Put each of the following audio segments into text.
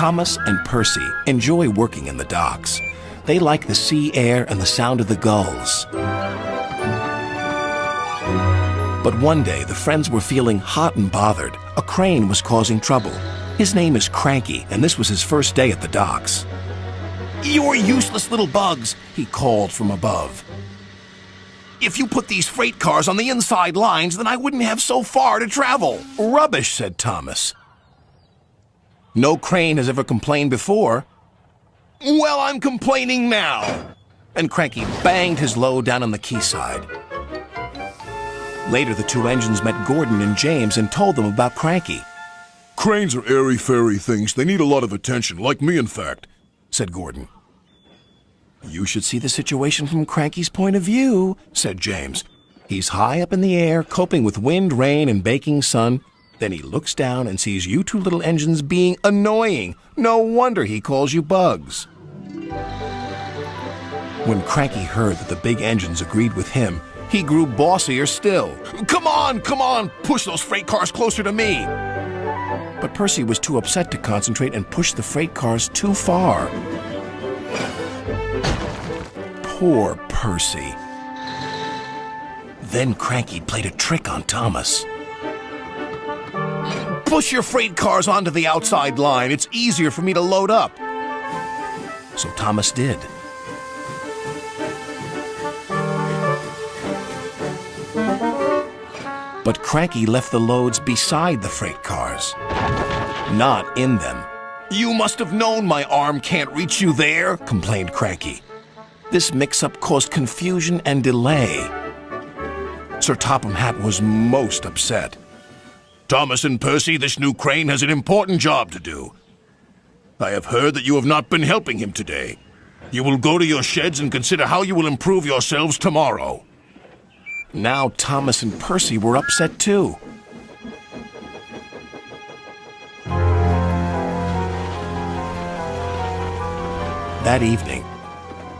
Thomas and Percy enjoy working in the docks. They like the sea air and the sound of the gulls. But one day, the friends were feeling hot and bothered. A crane was causing trouble. His name is Cranky, and this was his first day at the docks. "You're useless little bugs," he called from above. "If you put these freight cars on the inside lines, then I wouldn't have so far to travel." "Rubbish," said Thomas. "No crane has ever complained before." "Well, I'm complaining now." And Cranky banged his load down on the quayside. Later, the two engines met Gordon and James and told them about Cranky. "Cranes are airy-fairy things. They need a lot of attention, like me, in fact," said Gordon. "You should see the situation from Cranky's point of view," said James. "He's high up in the air, coping with wind, rain, and baking sun. Then he looks down and sees you two little engines being annoying. No wonder he calls you bugs." When Cranky heard that the big engines agreed with him, he grew bossier still. Come on, push those freight cars closer to me." But Percy was too upset to concentrate and pushed the freight cars too far. Poor Percy. Then Cranky played a trick on Thomas. "Push your freight cars onto the outside line. It's easier for me to load up." So Thomas did. But Cranky left the loads beside the freight cars, not in them. "You must have known my arm can't reach you there," complained Cranky. This mix-up caused confusion and delay. Sir Topham Hatt was most upset. "Thomas and Percy, this new crane has an important job to do. I have heard that you have not been helping him today. You will go to your sheds and consider how you will improve yourselves tomorrow." Now Thomas and Percy were upset too. That evening,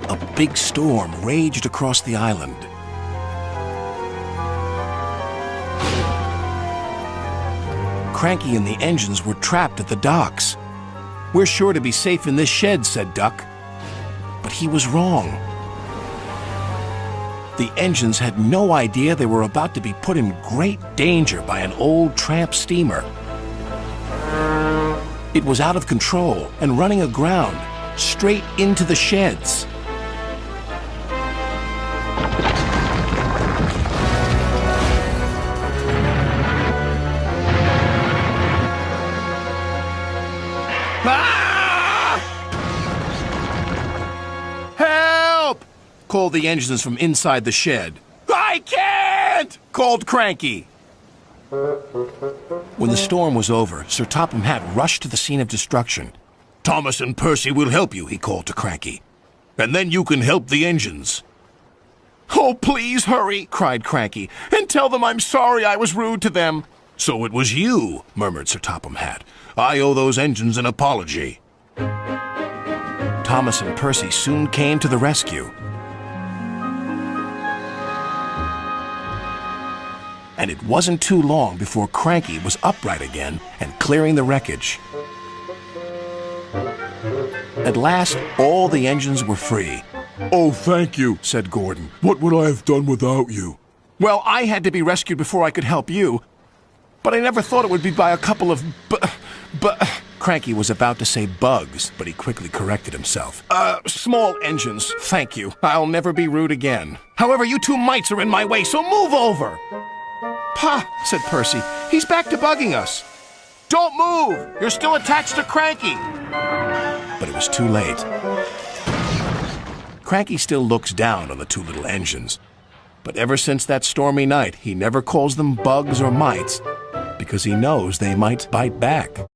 a big storm raged across the island. Cranky and the engines were trapped at the docks. "We're sure to be safe in this shed," said Duck. But he was wrong. The engines had no idea they were about to be put in great danger by an old tramp steamer. It was out of control and running aground, straight into the sheds. Ah! "Help!" called the engines from inside the shed. "I can't!" called Cranky. When the storm was over, Sir Topham Hatt rushed to the scene of destruction. "Thomas and Percy will help you," he called to Cranky. "And then you can help the engines." "Oh, please hurry," cried Cranky, "and tell them I'm sorry I was rude to them." "So it was you," murmured Sir Topham Hatt. "I owe those engines an apology." Thomas and Percy soon came to the rescue. And it wasn't too long before Cranky was upright again and clearing the wreckage. At last, all the engines were free. "Oh, thank you," said Gordon. "What would I have done without you?" "Well, I had to be rescued before I could help you. But I never thought it would be by a couple of Cranky was about to say bugs, but he quickly corrected himself. Small engines, thank you. I'll never be rude again. However, you two mites are in my way, so move over." "Pa," said Percy, "he's back to bugging us." "Don't move! You're still attached to Cranky." But it was too late. Cranky still looks down on the two little engines. But ever since that stormy night, he never calls them bugs or mites, because he knows they might bite back.